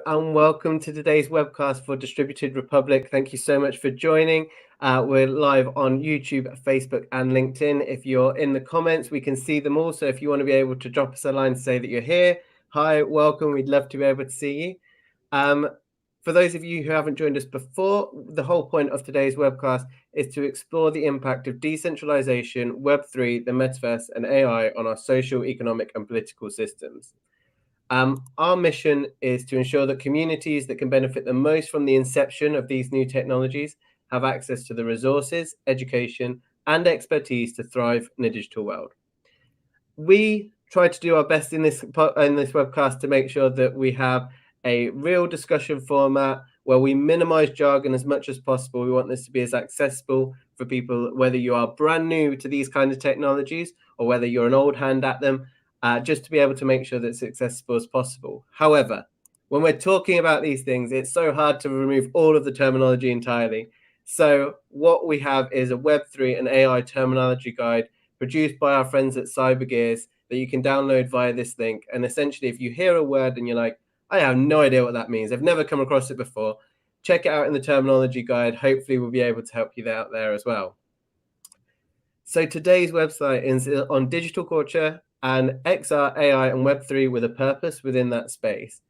And welcome to today's webcast for Distributed Republic. Thank you so much for joining. We're live on YouTube, Facebook, and LinkedIn. If you're in the comments, we can see them all. So if you want to be able to drop us a line to say that you're here, hi, welcome. We'd love to be able to see you. For those of you who haven't joined us before, the whole point of today's webcast is to explore the impact of decentralization, Web3, the Metaverse, and AI on our social, economic, and political systems. Our mission is to ensure that communities that can benefit the most from the inception of these new technologies have access to the resources, education, and expertise to thrive in a digital world. We try to do our best in this webcast to make sure that we have a real discussion format where we minimize jargon as much as possible. We want this to be as accessible for people, whether you are brand new to these kinds of technologies or whether you're an old hand at them. Just to be able to make sure that it's accessible as possible. However, when we're talking about these things, it's so hard to remove all of the terminology entirely. So what we have is a Web3 and AI terminology guide produced by our friends at CyberGears that you can download via this link. And essentially, if you hear a word and you're like, I have no idea what that means, I've never come across it before, check it out in the terminology guide. Hopefully, we'll be able to help you out there as well. So today's website is on Digital Couture and XR, AI, and Web3 with a purpose within that space.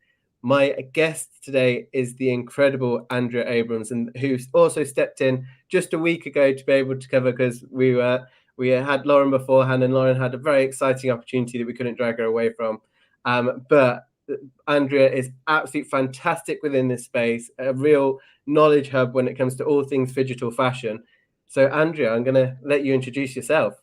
My guest today is the incredible Andrea Abrams, and who also stepped in just a week ago to be able to cover, because we had Lauren beforehand, and Lauren had a very exciting opportunity that we couldn't drag her away from. But Andrea is absolutely fantastic within this space, a real knowledge hub when it comes to all things phygital fashion. So Andrea, I'm going to let you introduce yourself.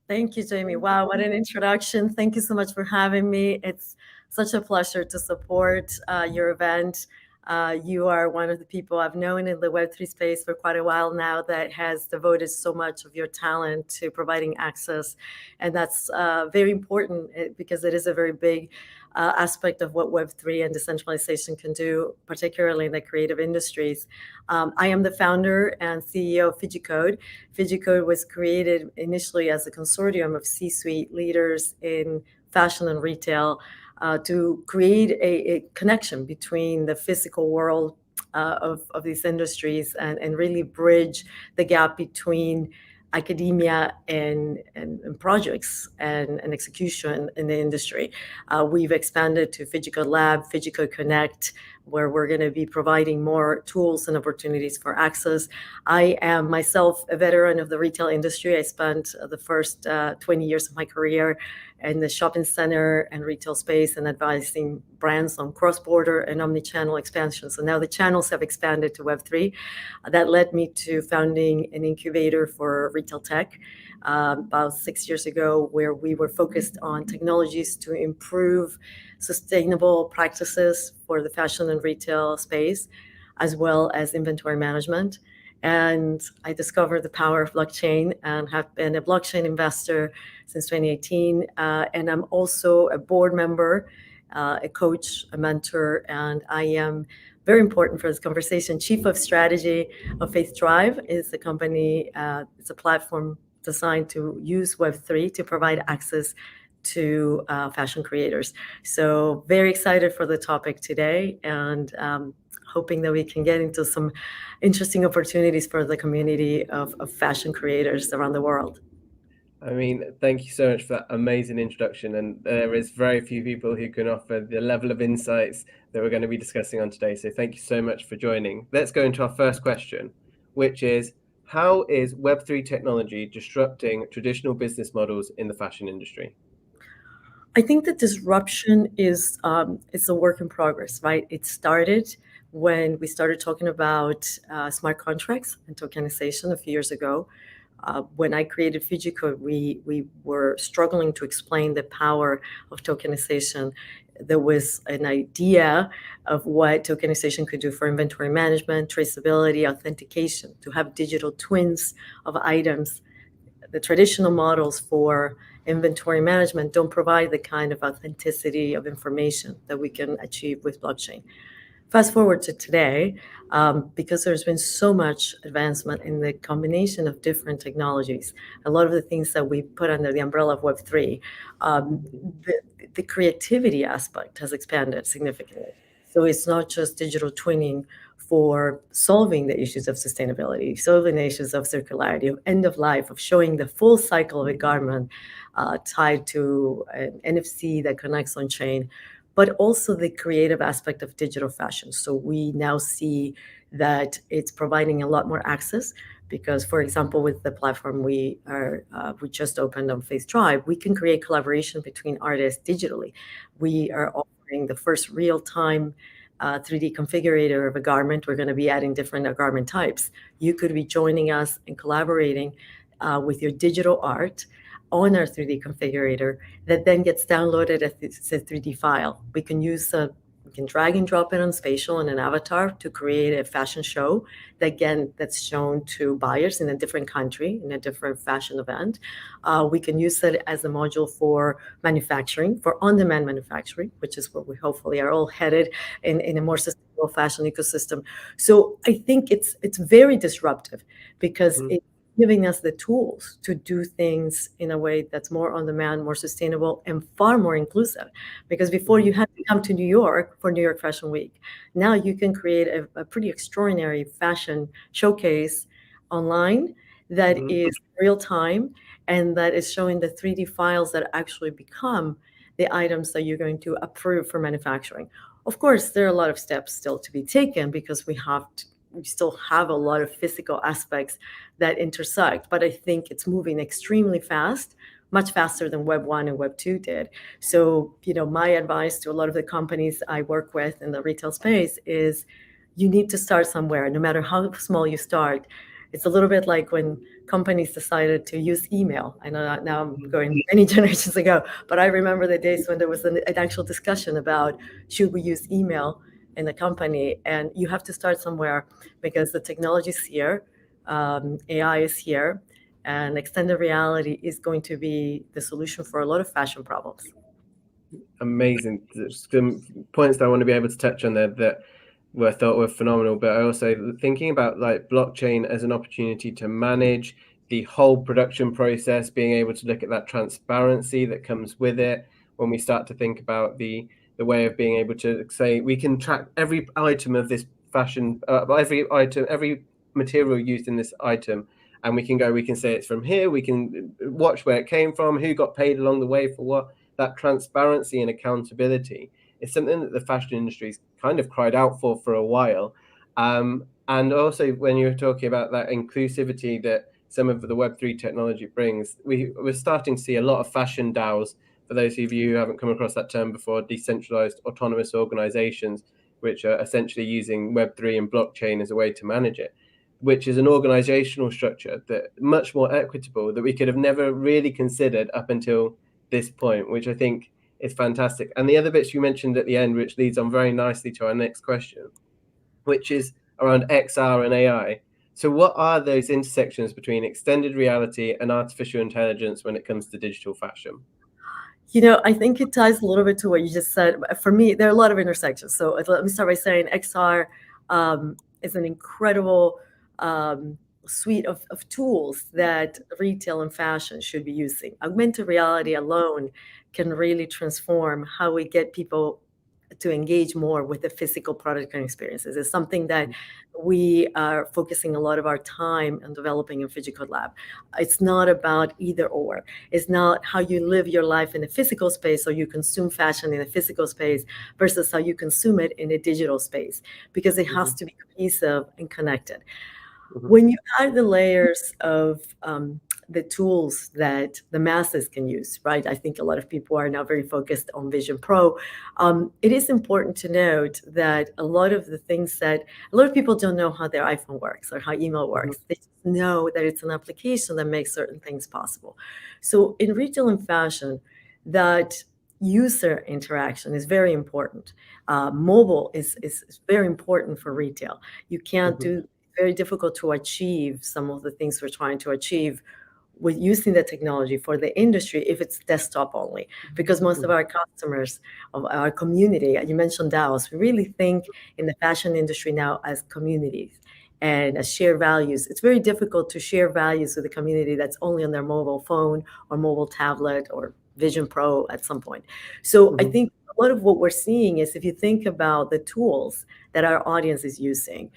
Thank you, Jamie. Wow, what an introduction. Thank you so much for having me. It's such a pleasure to support your event. You are one of the people I've known in the Web3 space for quite a while now that has devoted so much of your talent to providing access. And that's very important because it is a very big aspect of what Web3 and decentralization can do, particularly in the creative industries. I am the founder and CEO of PHYGICODE. PHYGICODE was created initially as a consortium of C-suite leaders in fashion and retail to create a connection between the physical world of these industries and really bridge the gap between academia and projects and execution in the industry. We've expanded to PHYGICODE Lab, PHYGICODE Connect, where we're going to be providing more tools and opportunities for access. I am myself a veteran of the retail industry. I spent the first 20 years of my career in the shopping center and retail space and advising brands on cross-border and omni-channel expansion. So now the channels have expanded to Web3. That led me to founding an incubator for retail tech about 6 years ago, where we were focused on technologies to improve sustainable practices for the fashion and retail space, as well as inventory management. And I discovered the power of blockchain and have been a blockchain investor since 2018. And I'm also a board member, a coach, a mentor, and I am, very important for this conversation, Chief of Strategy of Faith Drive. Is a company, it's a platform designed to use Web3 to provide access to fashion creators. So very excited for the topic today, and hoping that we can get into some interesting opportunities for the community of fashion creators around the world. I mean, thank you so much for that amazing introduction. And there is very few people who can offer the level of insights that we're going to be discussing on today. So thank you so much for joining. Let's go into our first question, which is, how is Web3 technology disrupting traditional business models in the fashion industry? I think the disruption is it's a work in progress, right? It started when we started talking about smart contracts and tokenization a few years ago. When I created PHYGICODE, we were struggling to explain the power of tokenization. There was an idea of what tokenization could do for inventory management, traceability, authentication, to have digital twins of items. The traditional models for inventory management don't provide the kind of authenticity of information that we can achieve with blockchain. Fast forward to today, because there's been so much advancement in the combination of different technologies, a lot of the things that we put under the umbrella of Web3, the creativity aspect has expanded significantly. So it's not just digital twinning for solving the issues of sustainability, solving the issues of circularity, of end of life, of showing the full cycle of a garment tied to an NFC that connects on chain, but also the creative aspect of digital fashion. So we now see that it's providing a lot more access because, for example, with the platform we just opened on Face Tribe, we can create collaboration between artists digitally. We are offering the first real-time 3D configurator of a garment. We're going to be adding different garment types. You could be joining us and collaborating with your digital art on our 3D configurator that then gets downloaded as a 3D file. We can drag and drop it on spatial and an avatar to create a fashion show that, again, that's shown to buyers in a different country, in a different fashion event. We can use it as a module for manufacturing, for on-demand manufacturing, which is where we hopefully are all headed in a more sustainable fashion ecosystem. So I think it's very disruptive because it's giving us the tools to do things in a way that's more on demand, more sustainable, and far more inclusive. Because before you had to come to New York for New York Fashion Week, now you can create a pretty extraordinary fashion showcase online that is real time and that is showing the 3D files that actually become the items that you're going to approve for manufacturing. Of course, there are a lot of steps still to be taken because we still have a lot of physical aspects that intersect, but I think it's moving extremely fast, much faster than Web 1 and Web 2 did. So, my advice to a lot of the companies I work with in the retail space is you need to start somewhere, no matter how small you start. It's a little bit like when companies decided to use email. I know now I'm going many generations ago, but I remember the days when there was an actual discussion about should we use email in the company, and you have to start somewhere because the technology is here, AI is here, and extended reality is going to be the solution for a lot of fashion problems. Amazing. Some points that I want to be able to touch on there that were thought were phenomenal, but I also thinking about like blockchain as an opportunity to manage the whole production process, being able to look at that transparency that comes with it when we start to think about the way of being able to say we can track every item of this fashion, every material used in this item, and we can say it's from here, we can watch where it came from, who got paid along the way for what. That transparency and accountability is something that the fashion industry's kind of cried out for a while. And also when you're talking about that inclusivity that some of the Web3 technology brings, we're starting to see a lot of fashion DAOs. For those of you who haven't come across that term before, decentralized autonomous organizations, which are essentially using Web3 and blockchain as a way to manage it, which is an organizational structure that much more equitable that we could have never really considered up until this point, which I think is fantastic. And the other bits you mentioned at the end, which leads on very nicely to our next question, which is around XR and AI. So what are those intersections between extended reality and artificial intelligence when it comes to digital fashion? I think it ties a little bit to what you just said. For me, there are a lot of intersections. So let me start by saying XR is an incredible suite of tools that retail and fashion should be using. Augmented reality alone can really transform how we get people to engage more with the physical product and experiences. It's something that we are focusing a lot of our time on developing in PHYGICODE Lab. It's not about either or. It's not how you live your life in a physical space or you consume fashion in a physical space versus how you consume it in a digital space, because it has to be cohesive and connected. When you add the layers of the tools that the masses can use, right? I think a lot of people are now very focused on Vision Pro. It is important to note that a lot of people don't know how their iPhone works or how email works. They just know that it's an application that makes certain things possible. So in retail and fashion, that user interaction is very important. Mobile is very important for retail. You can't do very difficult to achieve some of the things we're trying to achieve with using the technology for the industry if it's desktop only, because most of our customers, of our community, you mentioned DAOs, we really think in the fashion industry now as communities and as shared values. It's very difficult to share values with a community that's only on their mobile phone or mobile tablet or Vision Pro at some point. So I think a lot of what we're seeing is, if you think about the tools that our audience is using,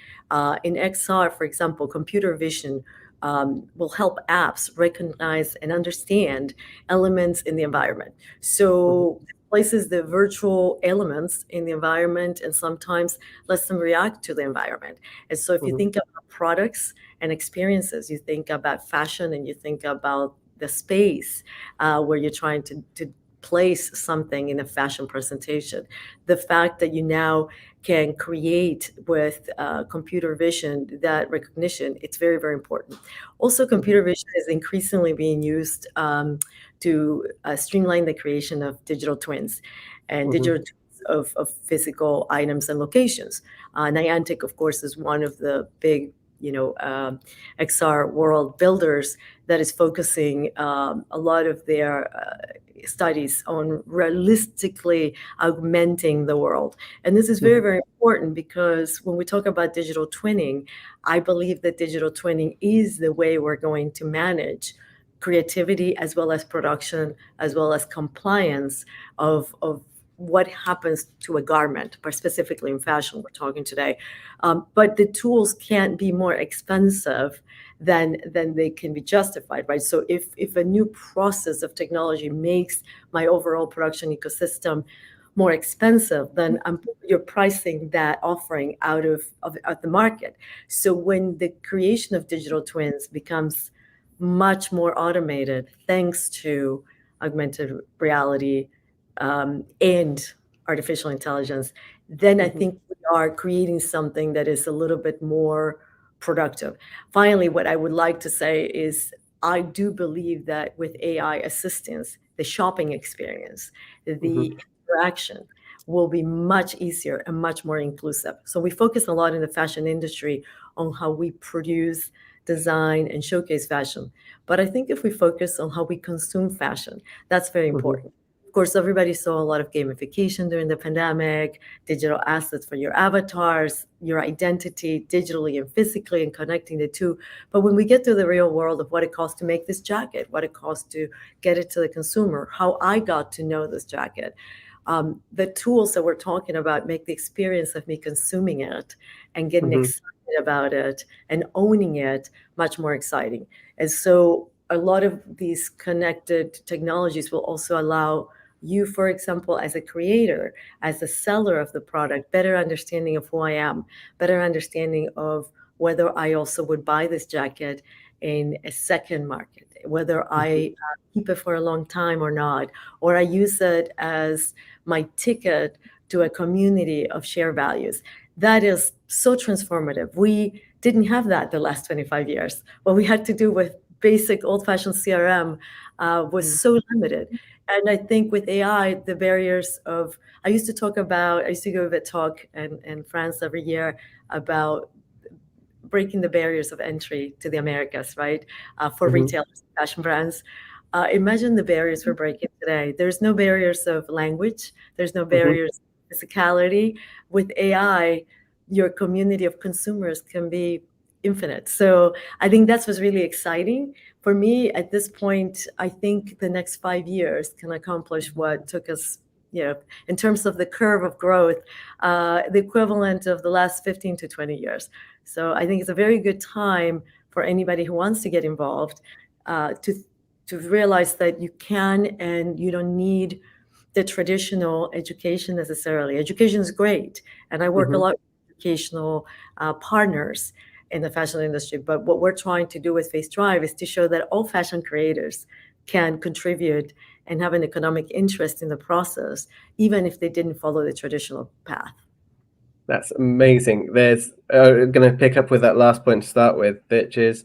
in XR, for example, computer vision will help apps recognize and understand elements in the environment. So it places the virtual elements in the environment and sometimes lets them react to the environment. And so if you think about products and experiences, you think about fashion and you think about the space where you're trying to place something in a fashion presentation. The fact that you now can create with computer vision, that recognition, it's very, very important. Also, computer vision is increasingly being used to streamline the creation of digital twins and digital twins of physical items and locations. Niantic, of course, is one of the big XR world builders that is focusing a lot of their studies on realistically augmenting the world. And this is very, very important because when we talk about digital twinning, I believe that digital twinning is the way we're going to manage creativity as well as production, as well as compliance of what happens to a garment, but specifically in fashion, we're talking today. But the tools can't be more expensive than they can be justified, right? So if a new process of technology makes my overall production ecosystem more expensive, then you're pricing that offering out of the market. So when the creation of digital twins becomes much more automated, thanks to augmented reality, and artificial intelligence, then I think we are creating something that is a little bit more productive. Finally, what I would like to say is I do believe that with AI assistance, the shopping experience, the interaction will be much easier and much more inclusive. So we focus a lot in the fashion industry on how we produce, design, and showcase fashion. But I think if we focus on how we consume fashion, that's very important. Of course, everybody saw a lot of gamification during the pandemic, digital assets for your avatars, your identity digitally and physically, and connecting the two. But when we get to the real world of what it costs to make this jacket, what it costs to get it to the consumer, how I got to know this jacket, the tools that we're talking about make the experience of me consuming it and getting excited about it and owning it much more exciting. And so a lot of these connected technologies will also allow you, for example, as a creator, as a seller of the product, better understanding of who I am, better understanding of whether I also would buy this jacket in a second market, whether I keep it for a long time or not, or I use it as my ticket to a community of shared values. That is so transformative. We didn't have that the last 25 years. What we had to do with basic old-fashioned CRM was so limited. And I think with AI, the barriers of, I used to give a talk in France every year about breaking the barriers of entry to the Americas, right? For retailers, fashion brands. Imagine the barriers we're breaking today. There's no barriers of language. There's no barriers of physicality. With AI, your community of consumers can be infinite. So I think that's what's really exciting. For me, at this point, I think the next 5 years can accomplish what took us, in terms of the curve of growth, the equivalent of the last 15 to 20 years. So I think it's a very good time for anybody who wants to get involved to realize that you can and you don't need the traditional education necessarily. Education is great, and I work a lot with educational partners in the fashion industry. But what we're trying to do with Face Drive is to show that all fashion creators can contribute and have an economic interest in the process, even if they didn't follow the traditional path. That's amazing. There's going to pick up with that last point to start with, which is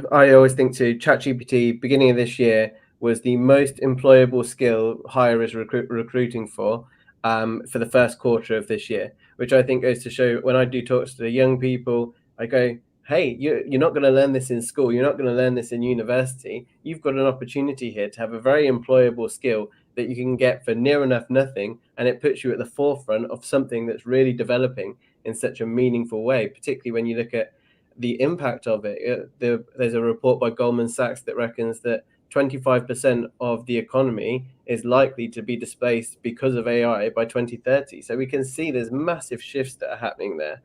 I always think to ChatGPT, beginning of this year, was the most employable skill hire is recruiting for the first quarter of this year, which I think goes to show when I do talks to the young people, I go, hey, you're not going to learn this in school. You're not going to learn this in university. You've got an opportunity here to have a very employable skill that you can get for near enough nothing. And it puts you at the forefront of something that's really developing in such a meaningful way, particularly when you look at the impact of it. There's a report by Goldman Sachs that reckons that 25% of the economy is likely to be displaced because of AI by 2030. So we can see there's massive shifts that are happening there.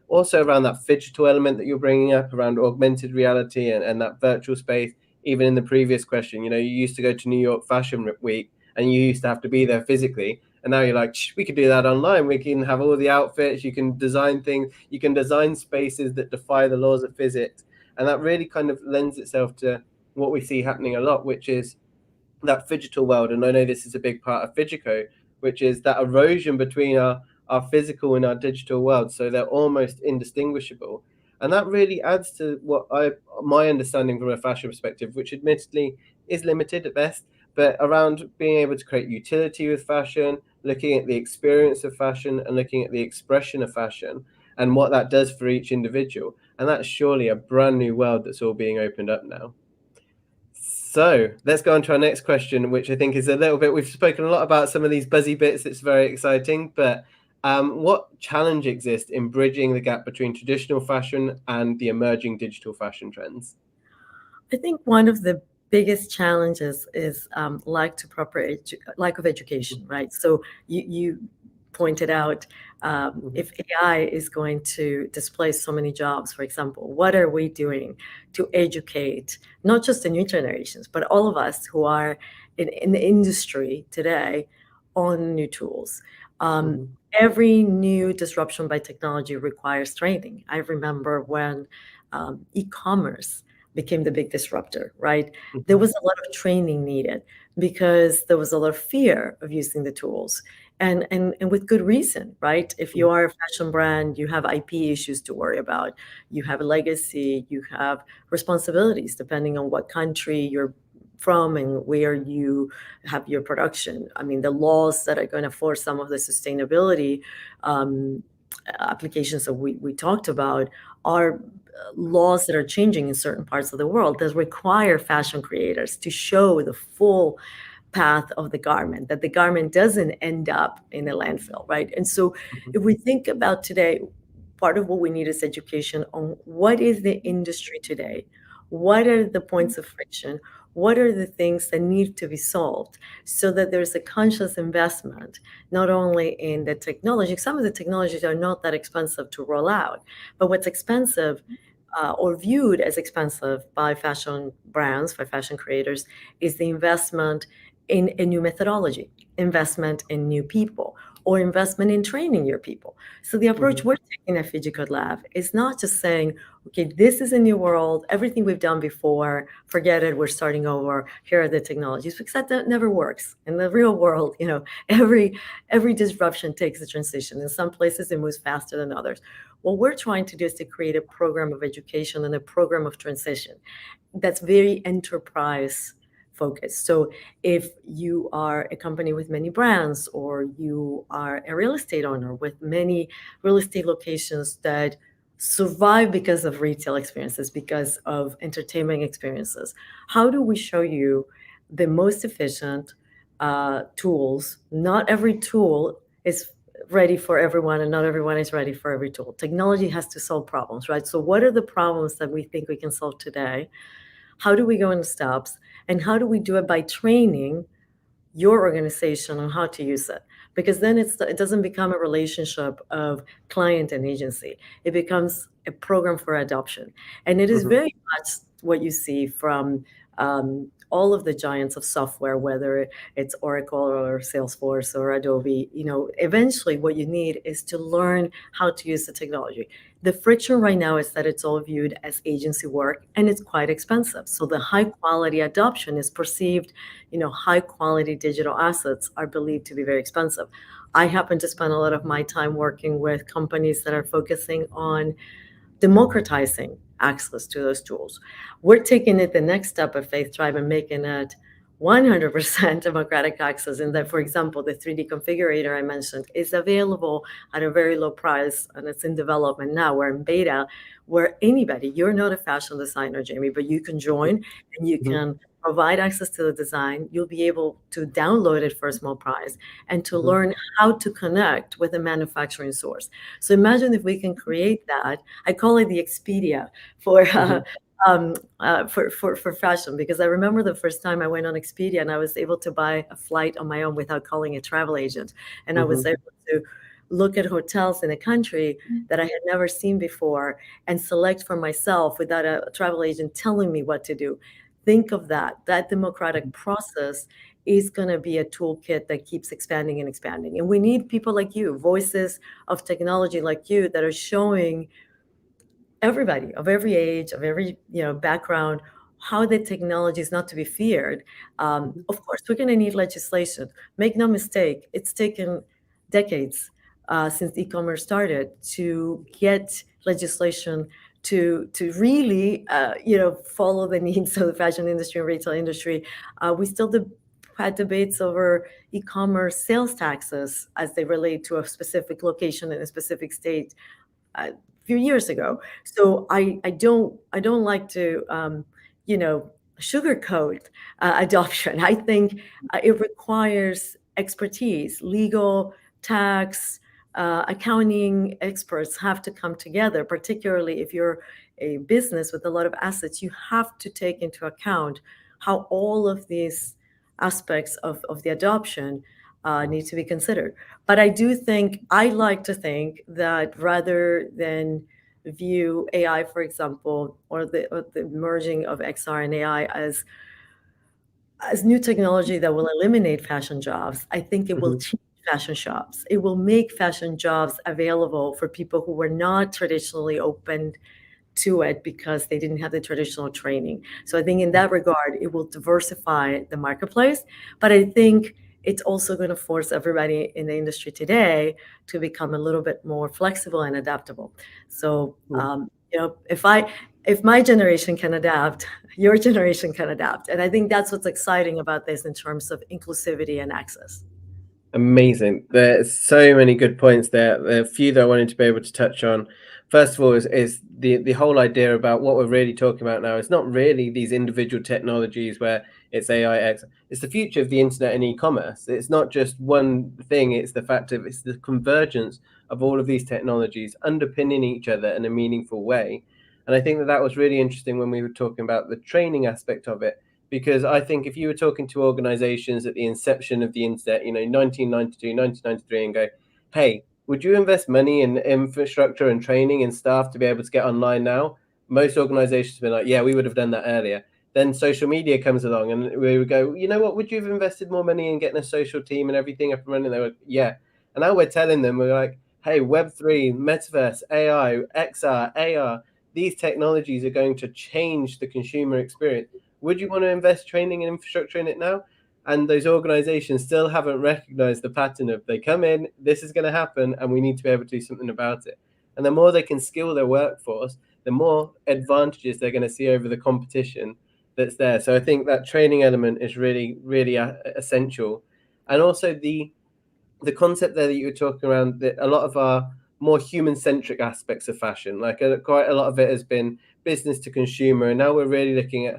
Also around that phygital element that you're bringing up around augmented reality and that virtual space. Even in the previous question, you used to go to New York Fashion Week and you used to have to be there physically. And now you're like, we could do that online. We can have all the outfits. You can design things. You can design spaces that defy the laws of physics. And that really kind of lends itself to what we see happening a lot, which is that phygital world. And I know this is a big part of PHYGICODE, which is that erosion between our physical and our digital world. So they're almost indistinguishable. And that really adds to my understanding from a fashion perspective, which admittedly is limited at best, but around being able to create utility with fashion, looking at the experience of fashion and looking at the expression of fashion and what that does for each individual. And that's surely a brand new world that's all being opened up now. So let's go on to our next question, which I think is a little bit, we've spoken a lot about some of these buzzy bits. It's very exciting, but what challenge exists in bridging the gap between traditional fashion and the emerging digital fashion trends? I think one of the biggest challenges is lack of education, right? So you pointed out if AI is going to displace so many jobs, for example, what are we doing to educate not just the new generations, but all of us who are in the industry today on new tools? Every new disruption by technology requires training. I remember when e-commerce became the big disruptor, right? There was a lot of training needed because there was a lot of fear of using the tools. And with good reason, right? If you are a fashion brand, you have IP issues to worry about. You have a legacy, you have responsibilities depending on what country you're from and where you have your production. I mean, the laws that are going to force some of the sustainability applications that we talked about are laws that are changing in certain parts of the world that require fashion creators to show the full path of the garment, that the garment doesn't end up in a landfill, right? And so if we think about today, part of what we need is education on what is the industry today, what are the points of friction, what are the things that need to be solved so that there's a conscious investment, not only in the technology. Some of the technologies are not that expensive to roll out, but what's expensive or viewed as expensive by fashion brands, by fashion creators, is the investment in a new methodology, investment in new people, or investment in training your people. So the approach we're taking at PHYGICODE Lab is not just saying, okay, this is a new world, everything we've done before, forget it, we're starting over, here are the technologies, because that never works. In the real world, every disruption takes a transition. In some places, it moves faster than others. What we're trying to do is to create a program of education and a program of transition that's very enterprise focused. So if you are a company with many brands, or you are a real estate owner with many real estate locations that survive because of retail experiences, because of entertainment experiences, how do we show you the most efficient tools? Not every tool is ready for everyone, and not everyone is ready for every tool. Technology has to solve problems, right? So what are the problems that we think we can solve today? How do we go in steps? And how do we do it by training your organization on how to use it? Because then it doesn't become a relationship of client and agency. It becomes a program for adoption. And it is very much what you see from all of the giants of software, whether it's Oracle or Salesforce or Adobe. Eventually what you need is to learn how to use the technology. The friction right now is that it's all viewed as agency work, and it's quite expensive. So the high quality adoption is perceived, high quality digital assets are believed to be very expensive. I happen to spend a lot of my time working with companies that are focusing on democratizing access to those tools. We're taking it the next step of Faith Tribe and making it 100% democratic access. And that, for example, the 3D configurator I mentioned is available at a very low price, and it's in development now. We're in beta, where anybody, you're not a fashion designer, Jamie, but you can join and you can provide access to the design. You'll be able to download it for a small price and to learn how to connect with a manufacturing source. So imagine if we can create that. I call it the Expedia for for fashion, because I remember the first time I went on Expedia and I was able to buy a flight on my own without calling a travel agent, and I was able to look at hotels in a country that I had never seen before and select for myself without a travel agent telling me what to do. Think of that. That democratic process is going to be a toolkit that keeps expanding and expanding. And we need people like you, voices of technology like you, that are showing everybody of every age, of every background, how the technology is not to be feared. Of course, we're going to need legislation. Make no mistake, it's taken decades since e-commerce started to get legislation to really follow the needs of the fashion industry and retail industry. We still had debates over e-commerce sales taxes as they relate to a specific location in a specific state a few years ago. So I don't like to sugarcoat adoption. I think it requires expertise, legal, tax, accounting experts have to come together. Particularly if you're a business with a lot of assets, you have to take into account how all of these aspects of the adoption need to be considered. But I like to think that rather than view AI, for example, or the merging of XR and AI as new technology that will eliminate fashion jobs, I think it will change fashion shops. It will make fashion jobs available for people who were not traditionally open to it because they didn't have the traditional training. So I think in that regard, it will diversify the marketplace. But I think it's also going to force everybody in the industry today to become a little bit more flexible and adaptable. So, if my generation can adapt, your generation can adapt. And I think that's what's exciting about this in terms of inclusivity and access. Amazing. There's so many good points there. There are a few that I wanted to be able to touch on. First of all, is the whole idea about what we're really talking about now. It's not really these individual technologies where it's AI, X. It's the future of the internet and e-commerce. It's not just one thing. It's the fact of it's the convergence of all of these technologies underpinning each other in a meaningful way. And I think that was really interesting when we were talking about the training aspect of it. Because I think if you were talking to organizations at the inception of the internet, 1992, 1993, and go, hey, would you invest money in infrastructure and training and staff to be able to get online now? Most organizations have been like, yeah, we would have done that earlier. Then social media comes along and we would go, you know what, would you have invested more money in getting a social team and everything up and running? They were, yeah. And now we're telling them, we're like, hey, Web3, Metaverse, AI, XR, AR, these technologies are going to change the consumer experience. Would you want to invest training and infrastructure in it now? And those organizations still haven't recognized the pattern of they come in, this is going to happen, and we need to be able to do something about it. And the more they can skill their workforce, the more advantages they're going to see over the competition that's there. So I think that training element is really, really essential. And also the concept there that you were talking around, that a lot of our more human-centric aspects of fashion, like quite a lot of it has been business to consumer, and now we're really looking at,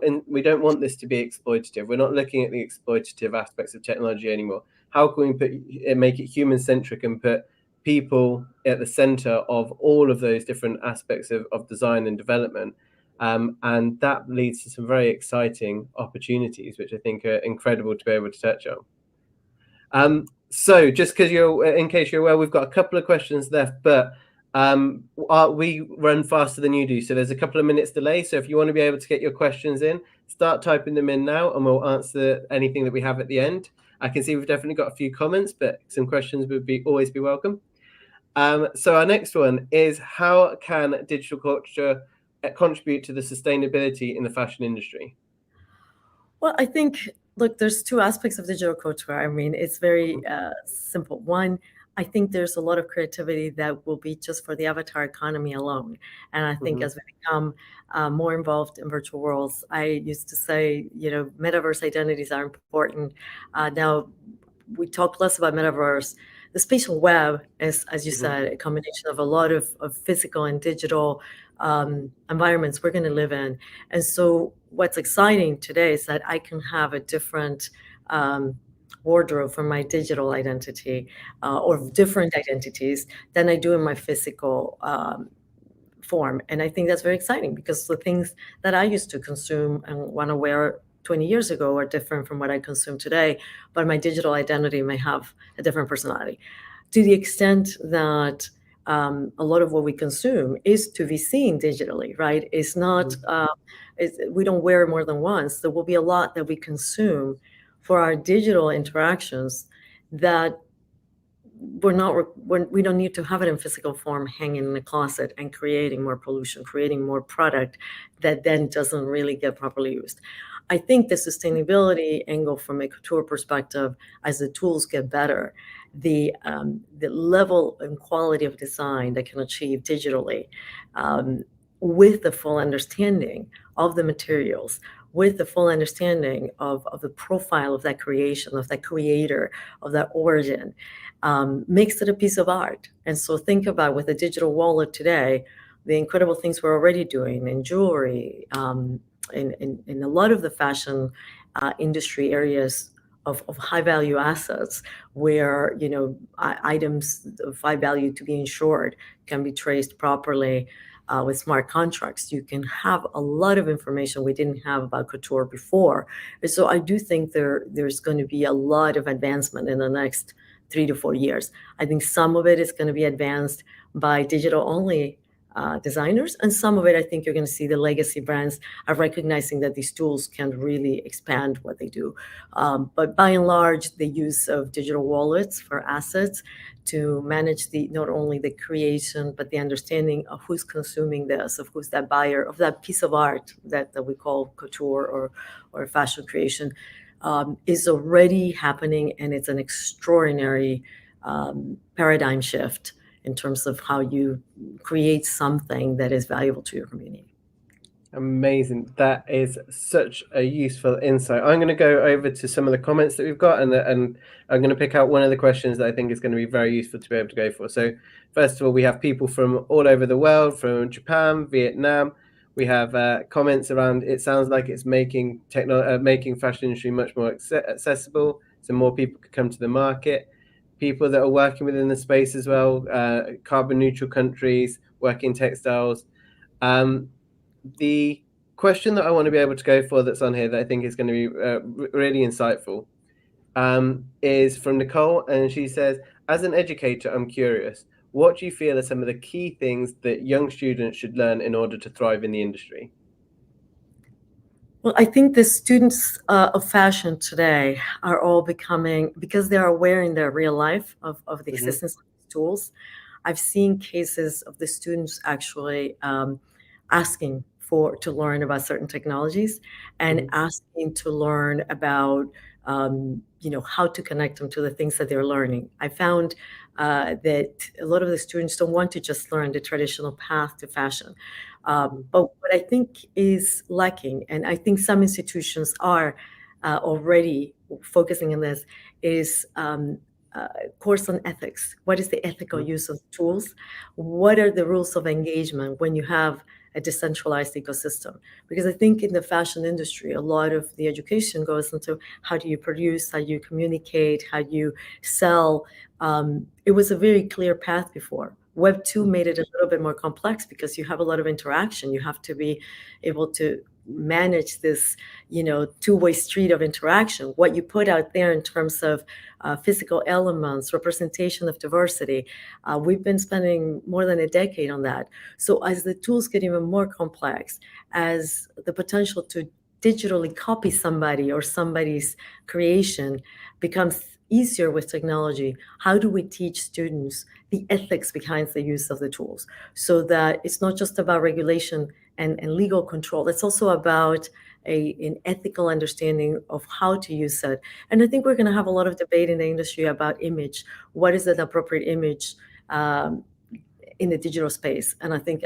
and we don't want this to be exploitative. We're not looking at the exploitative aspects of technology anymore. How can we make it human-centric and put people at the center of all of those different aspects of design and development? And that leads to some very exciting opportunities, which I think are incredible to be able to touch on. So just because in case you're aware, we've got a couple of questions left, but we run faster than you do. So there's a couple of minutes delay. So if you want to be able to get your questions in, start typing them in now and we'll answer anything that we have at the end. I can see we've definitely got a few comments, but some questions would always be welcome. So our next one is, how can digital culture contribute to the sustainability in the fashion industry? Well, I think, look, there's two aspects of digital couture. I mean, it's very simple. One, I think there's a lot of creativity that will be just for the avatar economy alone. And I think as we become more involved in virtual worlds, I used to say, metaverse identities are important. Now, we talk less about metaverse. The spatial web is, as you said, a combination of a lot of physical and digital environments we're going to live in. And so what's exciting today is that I can have a different wardrobe for my digital identity or different identities than I do in my physical form. And I think that's very exciting, because the things that I used to consume and want to wear 20 years ago are different from what I consume today, but my digital identity may have a different personality. To the extent that a lot of what we consume is to be seen digitally, right? It's not, we don't wear more than once. There will be a lot that we consume for our digital interactions that we don't need to have it in physical form, hanging in a closet and creating more pollution, creating more product that then doesn't really get properly used. I think the sustainability angle from a couture perspective, as the tools get better, the level and quality of design that can achieve digitally, with the full understanding of the materials, with the full understanding of the profile of that creation, of that creator, of that origin, makes it a piece of art. And so think about, with a digital wallet today, the incredible things we're already doing in jewelry, in a lot of the fashion industry areas of high value assets, where items of high value to be insured can be traced properly with smart contracts. You can have a lot of information we didn't have about couture before. And so I do think there's going to be a lot of advancement in the next 3 to 4 years. I think some of it is going to be advanced by digital only designers, and some of it, I think you're going to see the legacy brands are recognizing that these tools can really expand what they do. But by and large, the use of digital wallets for assets to manage not only the creation, but the understanding of who's consuming this, of who's that buyer of that piece of art that we call couture or fashion creation, is already happening, and it's an extraordinary paradigm shift in terms of how you create something that is valuable to your community. Amazing. That is such a useful insight. I'm going to go over to some of the comments that we've got, and I'm going to pick out one of the questions that I think is going to be very useful to be able to go for. So first of all, we have people from all over the world, from Japan, Vietnam. We have comments around, it sounds like it's making fashion industry much more accessible, so more people could come to the market. People that are working within the space as well, carbon neutral countries, working textiles. The question that I want to be able to go for that's on here that I think is going to be really insightful is from Nicole, and she says, as an educator, I'm curious, what do you feel are some of the key things that young students should learn in order to thrive in the industry? Well, I think the students of fashion today are all becoming, because they are aware in their real life of the existence of these tools. I've seen cases of the students actually asking to learn about certain technologies and asking to learn about how to connect them to the things that they're learning. I found that a lot of the students don't want to just learn the traditional path to fashion. But what I think is lacking, and I think some institutions are already focusing on this, is course on ethics. What is the ethical use of tools? What are the rules of engagement when you have a decentralized ecosystem? Because I think in the fashion industry, a lot of the education goes into how do you produce, how you communicate, how you sell. It was a very clear path before. Web2 made it a little bit more complex because you have a lot of interaction. You have to be able to manage this, two-way street of interaction. What you put out there in terms of physical elements, representation of diversity, we've been spending more than a decade on that. So as the tools get even more complex, as the potential to digitally copy somebody or somebody's creation becomes easier with technology, how do we teach students the ethics behind the use of the tools, so that it's not just about regulation and legal control, it's also about an ethical understanding of how to use it. And I think we're going to have a lot of debate in the industry about image. What is an appropriate image in the digital space? And I think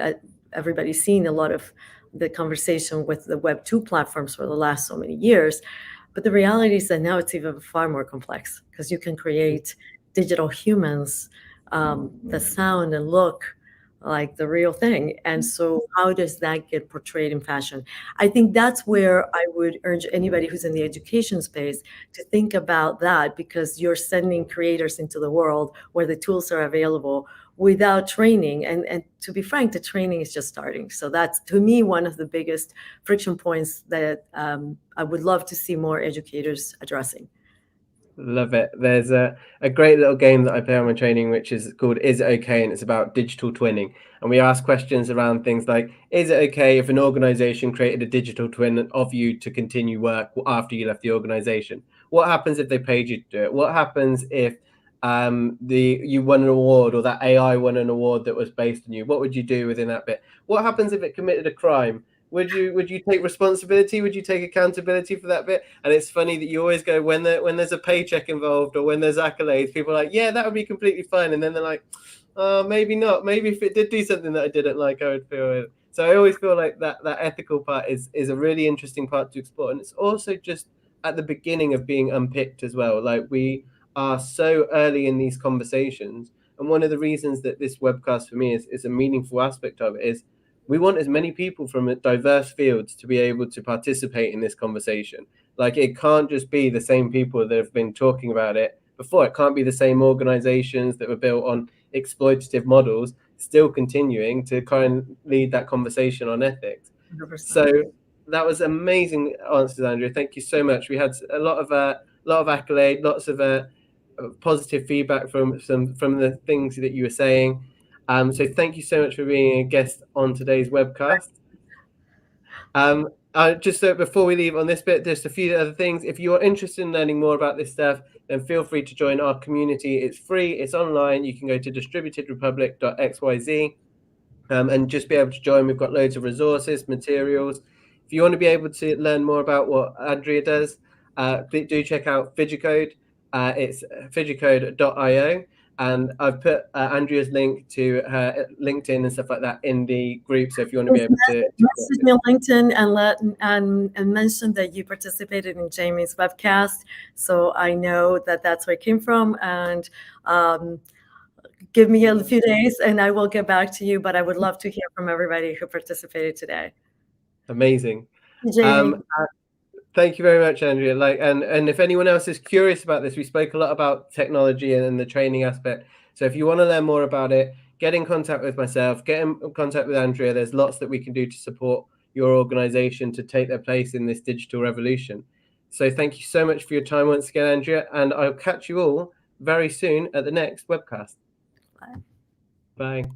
everybody's seen a lot of the conversation with the Web2 platforms for the last so many years. But the reality is that now it's even far more complex, because you can create digital humans that sound and look like the real thing. And so how does that get portrayed in fashion? I think that's where I would urge anybody who's in the education space to think about that, because you're sending creators into the world where the tools are available, without training. And to be frank, the training is just starting. So that's, to me, one of the biggest friction points that I would love to see more educators addressing. Love it. There's a great little game that I play on my training, which is called Is It Okay? And it's about digital twinning. And we ask questions around things like, is it okay if an organization created a digital twin of you to continue work after you left the organization? What happens if they paid you to do it? What happens if you won an award, or that AI won an award that was based on you? What would you do within that bit? What happens if it committed a crime? Would you take responsibility? Would you take accountability for that bit? And it's funny that you always go, when there's a paycheck involved or when there's accolades, people are like, yeah, that would be completely fine. And then they're like, maybe not. Maybe if it did do something that I didn't like, I would feel it. So I always feel like that ethical part is a really interesting part to explore. And it's also just at the beginning of being unpicked as well. Like, we are so early in these conversations. And one of the reasons that this webcast for me is a meaningful aspect of it is we want as many people from diverse fields to be able to participate in this conversation. Like, it can't just be the same people that have been talking about it before. It can't be the same organizations that were built on exploitative models still continuing to kind of lead that conversation on ethics. 100%. So that was amazing answers, Andrea. Thank you so much. We had a lot of accolade, lots of positive feedback from the things that you were saying. So thank you so much for being a guest on today's webcast. Just so before we leave on this bit, just a few other things. If you are interested in learning more about this stuff, then feel free to join our community. It's free, it's online. You can go to distributedrepublic.xyz and just be able to join. We've got loads of resources, materials. If you want to be able to learn more about what Andrea does, do check out PHYGICODE. It's phygicode.io. And I've put Andrea's link to her LinkedIn and stuff like that in the group. So if you want to be able to message me on LinkedIn and mention that you participated in Jamie's webcast, so I know that that's where it came from. And give me a few days, and I will get back to you. But I would love to hear from everybody who participated today. Amazing, Jamie. Thank you very much, Andrea. And if anyone else is curious about this, we spoke a lot about technology and the training aspect. So if you want to learn more about it, get in contact with myself, get in contact with Andrea. There's lots that we can do to support your organization to take their place in this digital revolution. So thank you so much for your time once again, Andrea, and I'll catch you all very soon at the next webcast. Bye. Bye.